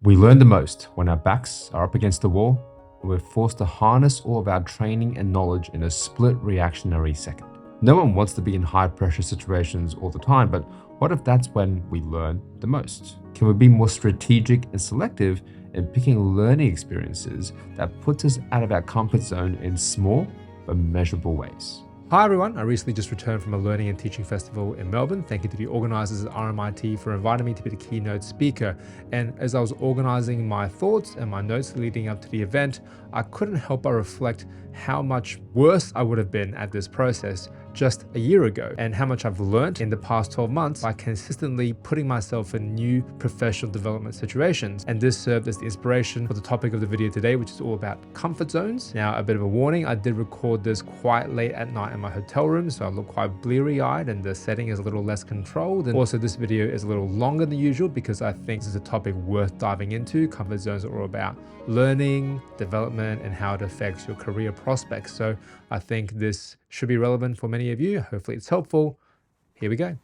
We learn the most when our backs are up against the wall and we're forced to harness all of our training and knowledge in a split reactionary second. No one wants to be in high pressure situations all the time, but what if that's when we learn the most? Can we be more strategic and selective in picking learning experiences that puts us out of our comfort zone in small but measurable ways? Hi everyone, I recently just returned from a learning and teaching festival in Melbourne. Thank you to the organizers at RMIT for inviting me to be the keynote speaker. And as I was organizing my thoughts and my notes leading up to the event, I couldn't help but reflect how much worse I would have been at this process just a year ago, and how much I've learned in the past 12 months by consistently putting myself in new professional development situations. And this served as the inspiration for the topic of the video today, which is all about comfort zones. Now, a bit of a warning, I did record this quite late at night in my hotel room, so I look quite bleary-eyed and the setting is a little less controlled. And also this video is a little longer than usual because I think this is a topic worth diving into. Comfort zones are all about learning, development, and how it affects your career prospects. So I think this should be relevant for many of you. Hopefully it's helpful. Here we go.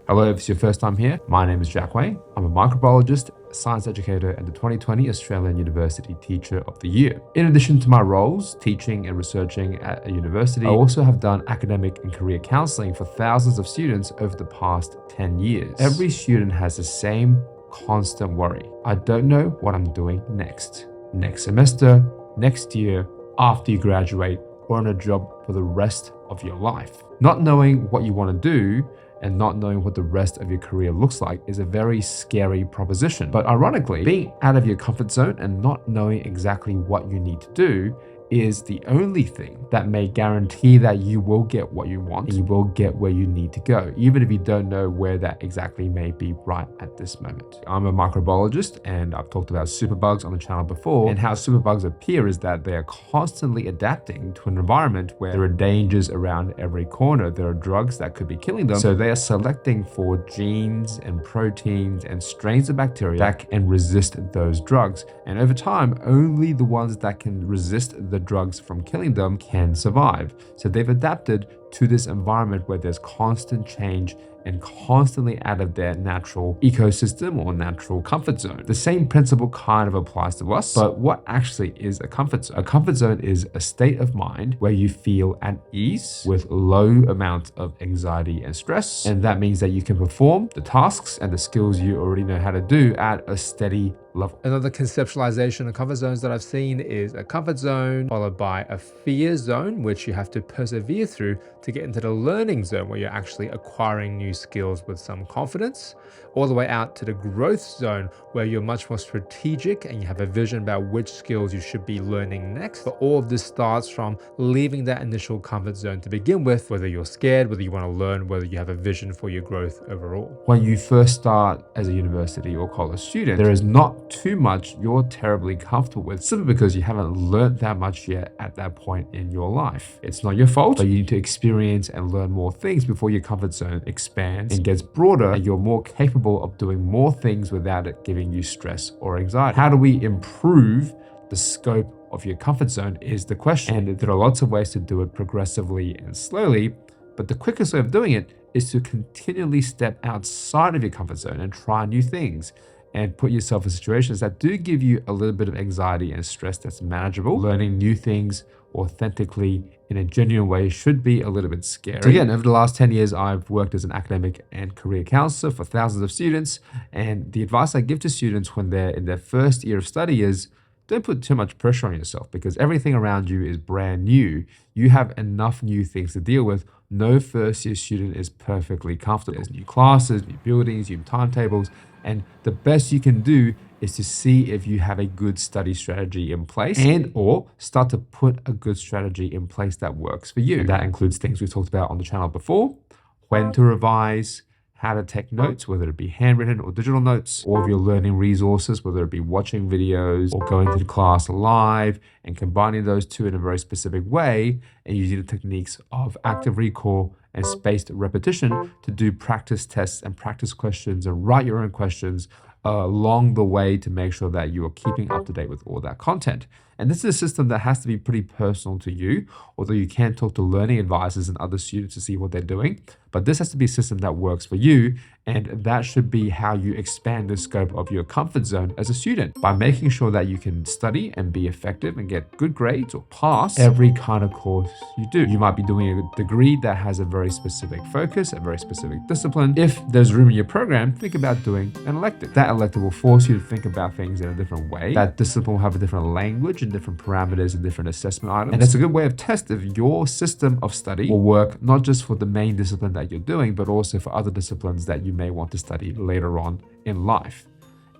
Hello, if it's your first time here, my name is Jack Wei. I'm a microbiologist, science educator, and the 2020 Australian University Teacher of the Year. In addition to my roles, teaching and researching at a university, I also have done academic and career counseling for thousands of students over the past 10 years. Every student has the same constant worry. I don't know what I'm doing next semester, next year, after you graduate, or in a job for the rest of your life. Not knowing what you want to do and not knowing what the rest of your career looks like is a very scary proposition. But ironically, being out of your comfort zone and not knowing exactly what you need to do is the only thing that may guarantee that you will get what you want and you will get where you need to go, even if you don't know where that exactly may be right at this moment. I'm a microbiologist and I've talked about superbugs on the channel before, and how superbugs appear is that they are constantly adapting to an environment where there are dangers around every corner. There are drugs that could be killing them, so they are selecting for genes and proteins and strains of bacteria that can resist those drugs. And over time, only the ones that can resist the drugs from killing them can survive. So they've adapted to this environment where there's constant change and constantly out of their natural ecosystem or natural comfort zone. The same principle kind of applies to us, but what actually is a comfort zone? A comfort zone is a state of mind where you feel at ease with low amounts of anxiety and stress. And that means that you can perform the tasks and the skills you already know how to do at a steady level. Another conceptualization of comfort zones that I've seen is a comfort zone followed by a fear zone, which you have to persevere through to get into the learning zone where you're actually acquiring new skills with some confidence, all the way out to the growth zone where you're much more strategic and you have a vision about which skills you should be learning next. But all of this starts from leaving that initial comfort zone to begin with, whether you're scared, whether you want to learn, whether you have a vision for your growth overall. When you first start as a university or college student, there is not too much you're terribly comfortable with, simply because you haven't learned that much yet at that point in your life. It's not your fault, but you need to experience and learn more things before your comfort zone expands and gets broader and you're more capable of doing more things without it giving you stress or anxiety. How do we improve the scope of your comfort zone is the question. And there are lots of ways to do it progressively and slowly, but the quickest way of doing it is to continually step outside of your comfort zone and try new things and put yourself in situations that do give you a little bit of anxiety and stress that's manageable. Learning new things authentically in a genuine way should be a little bit scary. So again, over the last 10 years, I've worked as an academic and career counselor for thousands of students. And the advice I give to students when they're in their first year of study is don't put too much pressure on yourself because everything around you is brand new. You have enough new things to deal with. No first year student is perfectly comfortable. There's new classes, new buildings, new timetables, and the best you can do is to see if you have a good study strategy in place and or start to put a good strategy in place that works for you. And that includes things we've talked about on the channel before: when to revise, how to take notes, whether it be handwritten or digital notes, all of your learning resources, whether it be watching videos or going to the class live, and combining those two in a very specific way and using the techniques of active recall and spaced repetition to do practice tests and practice questions and write your own questions along the way to make sure that you are keeping up to date with all that content. And this is a system that has to be pretty personal to you, although you can talk to learning advisors and other students to see what they're doing. but this has to be a system that works for you, and that should be how you expand the scope of your comfort zone as a student, by making sure that you can study and be effective and get good grades or pass every kind of course you do. You might be doing a degree that has a very specific focus, a very specific discipline. If there's room in your program, think about doing an elective. That elective will force you to think about things in a different way. That discipline will have a different language and different parameters and different assessment items. And it's a good way of test if your system of study will work not just for the main discipline that you're doing, but also for other disciplines that you may want to study later on in life.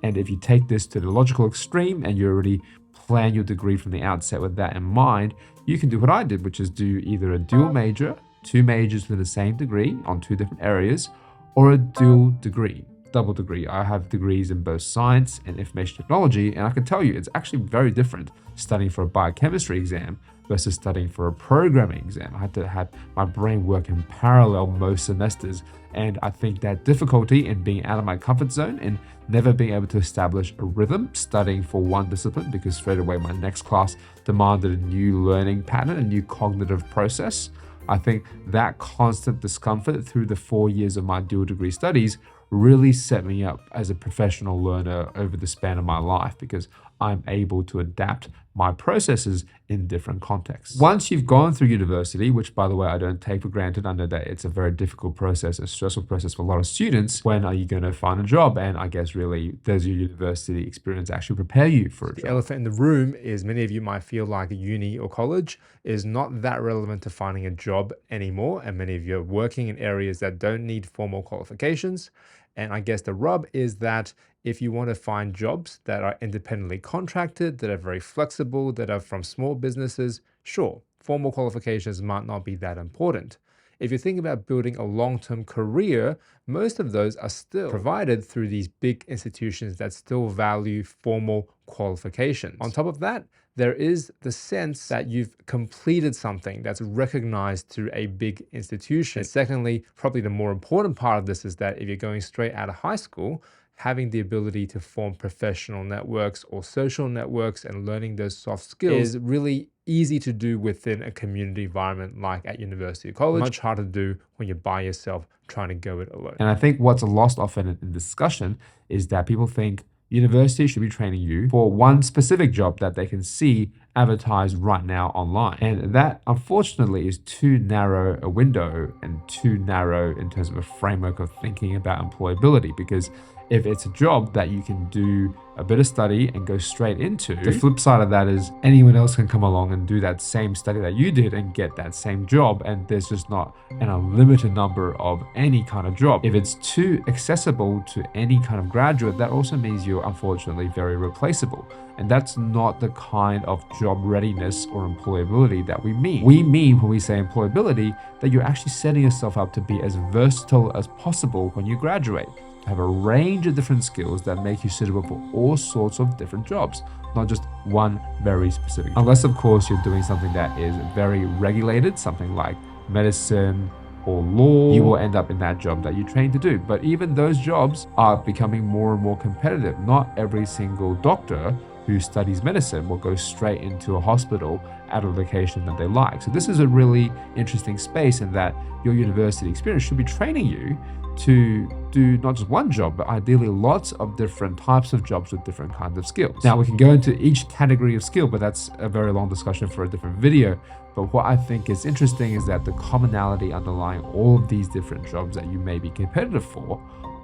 And if you take this to the logical extreme and you already plan your degree from the outset with that in mind, you can do what I did, which is do either a dual major, 2 majors with the same degree on 2 different areas, or a dual degree, double degree. I have degrees in both science and information technology, and I can tell you it's actually very different studying for a biochemistry exam versus studying for a programming exam. I had to have my brain work in parallel most semesters, and I think that difficulty in being out of my comfort zone and never being able to establish a rhythm studying for one discipline, because straight away my next class demanded a new learning pattern, a new cognitive process. I think that constant discomfort through the 4 years of my dual degree studies really set me up as a professional learner over the span of my life, because I'm able to adapt my processes in different contexts. Once you've gone through university, which by the way, I don't take for granted, I know that it's a very difficult process, a stressful process for a lot of students. When are you going to find a job? And I guess really, does your university experience actually prepare you for a job? The elephant in the room is many of you might feel like uni or college is not that relevant to finding a job anymore. And many of you are working in areas that don't need formal qualifications. And I guess the rub is that if you want to find jobs that are independently contracted, that are very flexible, that are from small businesses, sure, formal qualifications might not be that important. If you think about building a long-term career, most of those are still provided through these big institutions that still value formal qualifications. On top of that, there is the sense that you've completed something that's recognized through a big institution. And secondly, probably the more important part of this is that if you're going straight out of high school, having the ability to form professional networks or social networks and learning those soft skills is really easy to do within a community environment like at university or college. Much harder to do when you're by yourself trying to go it alone. And I think what's lost often in discussion is that people think university should be training you for one specific job that they can see advertised right now online. And that unfortunately is too narrow a window and too narrow in terms of a framework of thinking about employability, because if it's a job that you can do a bit of study and go straight into, the flip side of that is anyone else can come along and do that same study that you did and get that same job, and there's just not an unlimited number of any kind of job. If it's too accessible to any kind of graduate, that also means you're unfortunately very replaceable. And that's not the kind of job readiness or employability that we mean. We mean when we say employability that you're actually setting yourself up to be as versatile as possible when you graduate. Have a range of different skills that make you suitable for all sorts of different jobs, not just one very specific job. Unless, of course, you're doing something that is very regulated, something like medicine or law, you will end up in that job that you trained to do. But even those jobs are becoming more and more competitive. Not every single doctor who studies medicine will go straight into a hospital at a location that they like. So this is a really interesting space in that your university experience should be training you to do not just one job, but ideally lots of different types of jobs with different kinds of skills. Now we can go into each category of skill, but that's a very long discussion for a different video. But what I think is interesting is that the commonality underlying all of these different jobs that you may be competitive for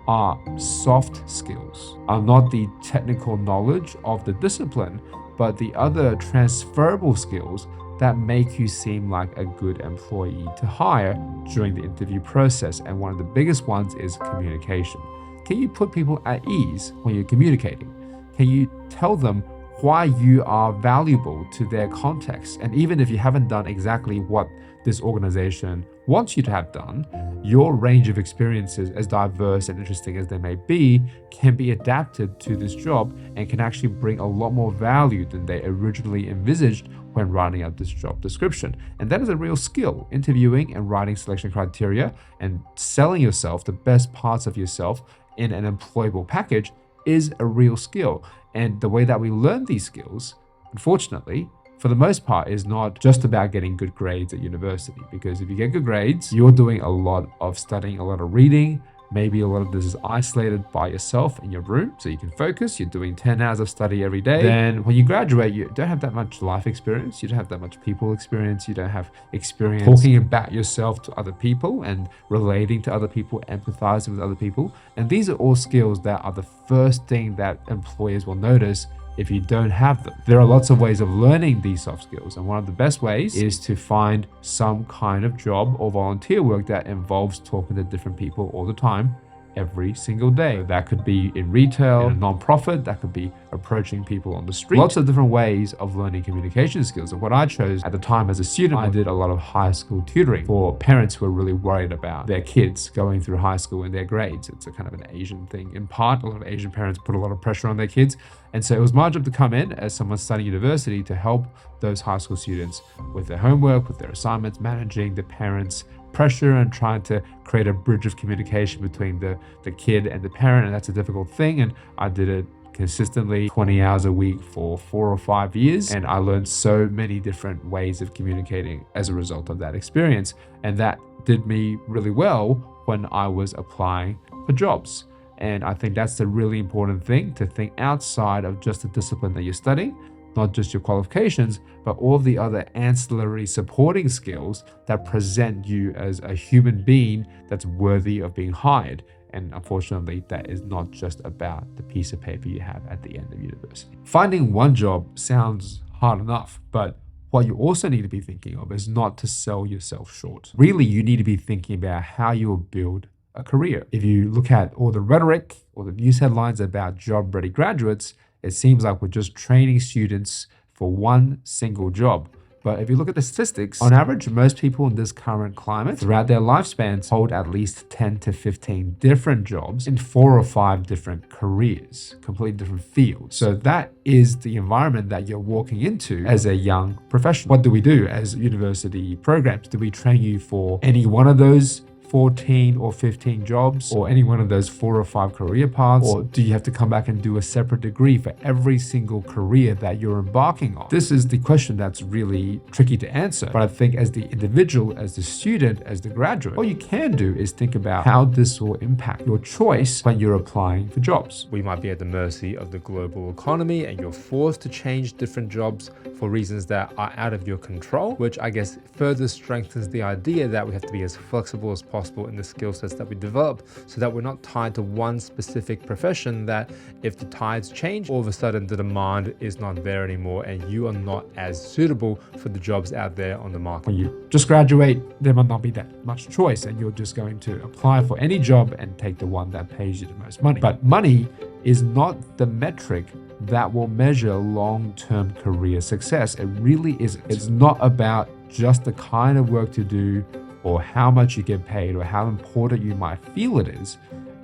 are soft skills, are not the technical knowledge of the discipline, but the other transferable skills that make you seem like a good employee to hire during the interview process. And one of the biggest ones is communication. Can you put people at ease when you're communicating? Can you tell them why you are valuable to their context? And even if you haven't done exactly what this organization wants you to have done, your range of experiences, as diverse and interesting as they may be, can be adapted to this job and can actually bring a lot more value than they originally envisaged when writing out this job description. And that is a real skill. Interviewing and writing selection criteria and selling yourself, the best parts of yourself in an employable package, is a real skill. And the way that we learn these skills, unfortunately, for the most part, is not just about getting good grades at university. Because if you get good grades, you're doing a lot of studying, a lot of reading. Maybe a lot of this is isolated by yourself in your room, so you can focus. You're doing 10 hours of study every day. Then when you graduate, you don't have that much life experience. You don't have that much people experience. You don't have experience talking about yourself to other people and relating to other people, empathizing with other people. And these are all skills that are the first thing that employers will notice if you don't have them. There are lots of ways of learning these soft skills, and one of the best ways is to find some kind of job or volunteer work that involves talking to different people all the time, every single day. That could be in retail, in a non-profit, that could be approaching people on the street. Lots of different ways of learning communication skills. And what I chose at the time as a student, I did a lot of high school tutoring for parents who are really worried about their kids going through high school and their grades. It's a kind of an Asian thing. In part, a lot of Asian parents put a lot of pressure on their kids. And so it was my job to come in as someone studying university to help those high school students with their homework, with their assignments, managing the parents' pressure and trying to create a bridge of communication between the kid and the parent. And that's a difficult thing. And I did it consistently 20 hours a week for 4 or 5 years. And I learned so many different ways of communicating as a result of that experience. And that did me really well when I was applying for jobs. And I think that's the really important thing, to think outside of just the discipline that you're studying, not just your qualifications, but all the other ancillary supporting skills that present you as a human being that's worthy of being hired. And unfortunately, that is not just about the piece of paper you have at the end of university. Finding one job sounds hard enough, but what you also need to be thinking of is not to sell yourself short. Really, you need to be thinking about how you will build a career. If you look at all the rhetoric or the news headlines about job-ready graduates, it seems like we're just training students for one single job. But if you look at the statistics, on average, most people in this current climate throughout their lifespans hold at least 10 to 15 different jobs in 4 or 5 different careers, completely different fields. So that is the environment that you're walking into as a young professional. What do we do as university programs? Do we train you for any one of those 14 or 15 jobs, or any one of those 4 or 5 career paths? Or do you have to come back and do a separate degree for every single career that you're embarking on? This is the question that's really tricky to answer. But I think as the individual, as the student, as the graduate, all you can do is think about how this will impact your choice when you're applying for jobs. We might be at the mercy of the global economy, and you're forced to change different jobs for reasons that are out of your control, which I guess further strengthens the idea that we have to be as flexible as possible in the skill sets that we develop, so that we're not tied to one specific profession, that if the tides change, all of a sudden the demand is not there anymore and you are not as suitable for the jobs out there on the market. When you just graduate, there might not be that much choice and you're just going to apply for any job and take the one that pays you the most money. But money is not the metric that will measure long-term career success. It really isn't. It's not about just the kind of work to do or how much you get paid or how important you might feel it is.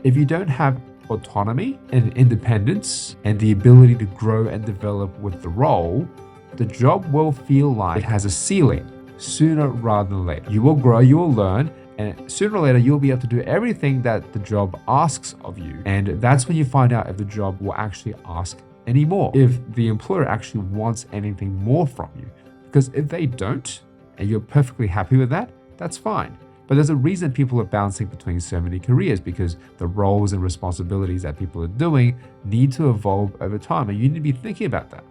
If you don't have autonomy and independence and the ability to grow and develop with the role, the job will feel like it has a ceiling sooner rather than later. You will grow, you will learn, and sooner or later you'll be able to do everything that the job asks of you. And that's when you find out if the job will actually ask any more, if the employer actually wants anything more from you. Because if they don't, and you're perfectly happy with that, that's fine. But there's a reason people are bouncing between so many careers, because the roles and responsibilities that people are doing need to evolve over time, and you need to be thinking about that.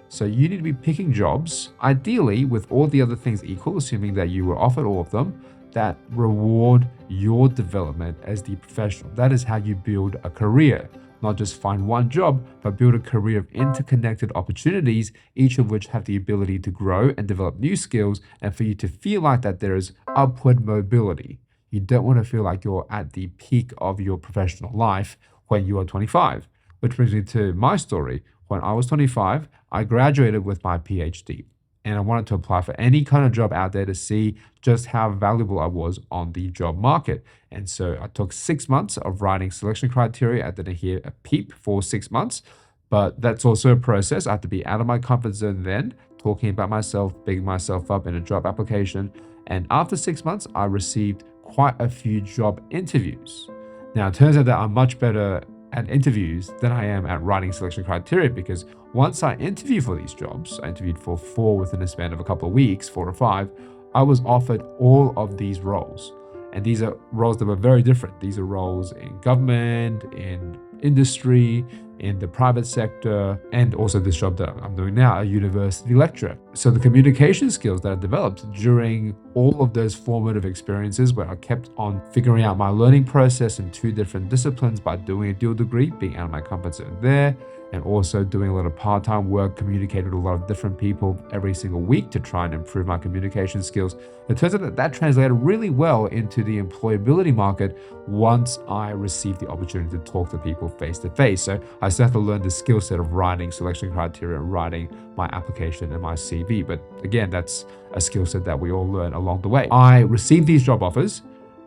So you need to be picking jobs, ideally with all the other things equal, assuming that you were offered all of them, that reward your development as the professional. That is how you build a career. Not just find one job, but build a career of interconnected opportunities, each of which have the ability to grow and develop new skills, and for you to feel like that there is upward mobility. You don't want to feel like you're at the peak of your professional life when you are 25. Which brings me to my story. When I was 25, I graduated with my PhD. And I wanted to apply for any kind of job out there to see just how valuable I was on the job market. And so I took 6 months of writing selection criteria. I didn't hear a peep for 6 months, but that's also a process. I have to be out of my comfort zone then, talking about myself, bigging myself up in a job application. And after 6 months, I received quite a few job interviews. Now, it turns out that I'm much better at interviews than I am at writing selection criteria, because once I interviewed for these jobs, I interviewed for 4 within a span of a couple of weeks, 4 to 5, I was offered all of these roles. And these are roles that were very different. These are roles in government, in industry, in the private sector, and also this job that I'm doing now, a university lecturer. So the communication skills that I developed during all of those formative experiences, where I kept on figuring out my learning process in 2 different disciplines by doing a dual degree, being out of my comfort zone there, and also doing a lot of part-time work, communicating with a lot of different people every single week to try and improve my communication skills. It turns out that that translated really well into the employability market once I received the opportunity to talk to people face to face. So I still have to learn the skill set of writing selection criteria, writing my application and my CV. But again, that's a skill set that we all learn along the way. I received these job offers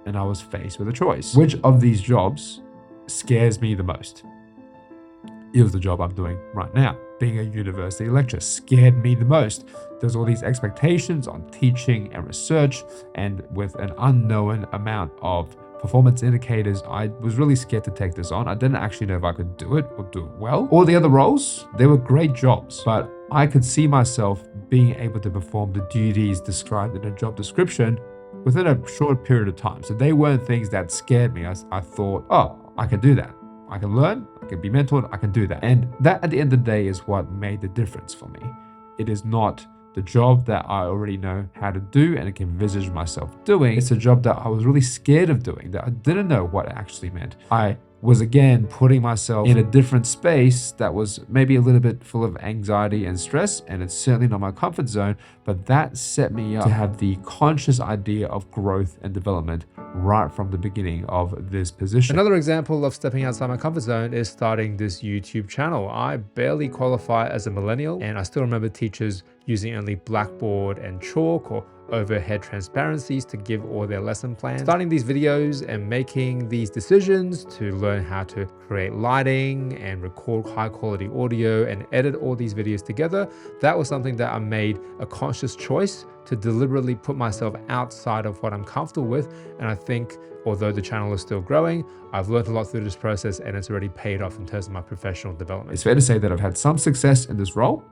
and I was faced with a choice. Which of these jobs scares me the most? It was the job I'm doing right now. Being a university lecturer scared me the most. There's all these expectations on teaching and research, and with an unknown amount of performance indicators, I was really scared to take this on. I didn't actually know if I could do it or do it well. All the other roles, they were great jobs, but I could see myself being able to perform the duties described in a job description within a short period of time. So they weren't things that scared me. I thought, oh, I can do that. I can learn, I can be mentored, I can do that. And that at the end of the day is what made the difference for me. It is not the job that I already know how to do and I can envisage myself doing. It's a job that I was really scared of doing, that I didn't know what it actually meant. I was again putting myself in a different space that was maybe a little bit full of anxiety and stress, and it's certainly not my comfort zone, but that set me up to have the conscious idea of growth and development right from the beginning of this position. Another example of stepping outside my comfort zone is starting this YouTube channel. I barely qualify as a millennial, and I still remember teachers using only blackboard and chalk or overhead transparencies to give all their lesson plans. Starting these videos and making these decisions to learn how to create lighting and record high quality audio and edit all these videos together, that was something that I made a conscious choice to deliberately put myself outside of what I'm comfortable with. And I think although the channel is still growing, I've learned a lot through this process and it's already paid off in terms of my professional development. It's fair to say that I've had some success in this role.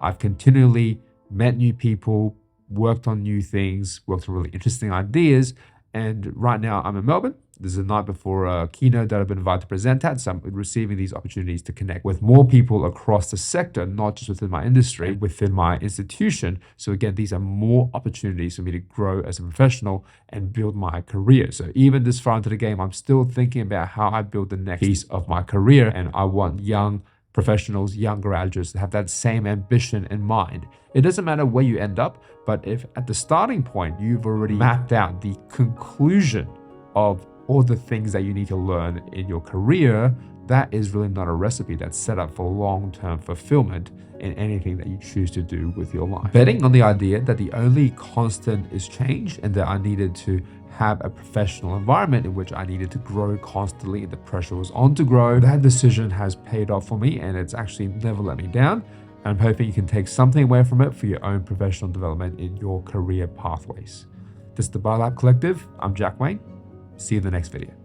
I've continually met new people, worked on new things, worked on really interesting ideas. And right now I'm in Melbourne. This is the night before a keynote that I've been invited to present at. So I'm receiving these opportunities to connect with more people across the sector, not just within my industry, within my institution. So again, these are more opportunities for me to grow as a professional and build my career. So even this far into the game, I'm still thinking about how I build the next piece of my career. And I want young professionals, young graduates to have that same ambition in mind. It doesn't matter where you end up, but if at the starting point, you've already mapped out the conclusion of all the things that you need to learn in your career, that is really not a recipe that's set up for long-term fulfillment in anything that you choose to do with your life. Betting on the idea that the only constant is change and that I needed to have a professional environment in which I needed to grow constantly and the pressure was on to grow, that decision has paid off for me and it's actually never let me down. I'm hoping you can take something away from it for your own professional development in your career pathways. This is the BioLab Collective. I'm Jack Wayne. See you in the next video.